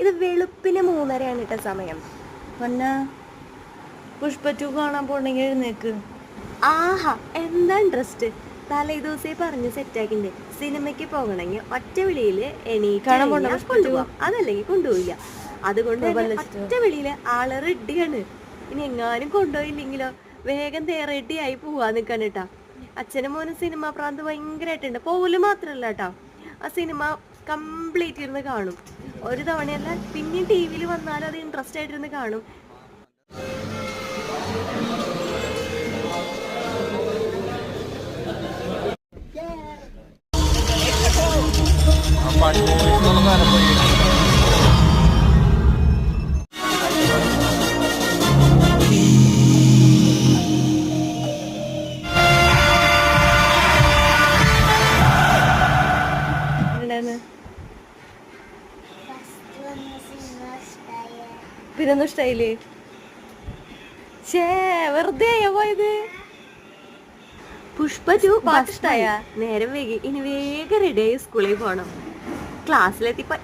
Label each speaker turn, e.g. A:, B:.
A: ഇത് വെളുപ്പിന് 3:30 കേട്ടോ സമയം.
B: പിന്നെ പുഷ്പ 2 കാണാൻ പോണെങ്കിൽ എഴുന്നേക്ക്.
A: ആഹാ, എന്താ ഇൻട്രസ്റ്റ്. തലേ ദിവസേ പറഞ്ഞ് സെറ്റാക്കിണ്ട്. സിനിമയ്ക്ക് പോകണമെങ്കിൽ ഒറ്റ വിളിയില്
B: കാണാൻ പോണ്ട
A: എണീറ്റ്
B: പുഷ്പ 2?
A: കൊണ്ടുപോവാം, അതല്ലെങ്കിൽ കൊണ്ടുപോയില്ല. അതുകൊണ്ട് തന്നെ ഒറ്റ വിളിയില് ആള് റെഡിയാണ്. ഇനി എങ്ങാനും കൊണ്ടുപോയില്ലെങ്കിലോ വേഗം റെഡി ആയി പോവാൻ നിൽക്കാൻ കേട്ടാ. അച്ഛനും മോനും സിനിമ പ്രാന്ത് ഭയങ്കരമായിട്ടുണ്ട്. പോവല് മാത്രല്ല കേട്ടോ, ആ സിനിമ കംപ്ലീറ്റ് ഇരുന്ന് കാണും. ഒരു തവണയല്ല, പിന്നെയും ടി വിയിൽ വന്നാലും അത് ഇൻട്രസ്റ്റ് ആയിട്ടിരുന്ന് കാണും.
B: പിന്നൊന്നും ഇഷ്ടായില്ലേ? വെറുതെ പോയത്.
A: പുഷ്പ 2 പാട്ട് ഇഷ്ടായ? നേരം വൈകി, ഇനി വേഗം റെഡി ആയി സ്കൂളിൽ പോണം. ക്ലാസ്സിലെത്തിയപ്പോ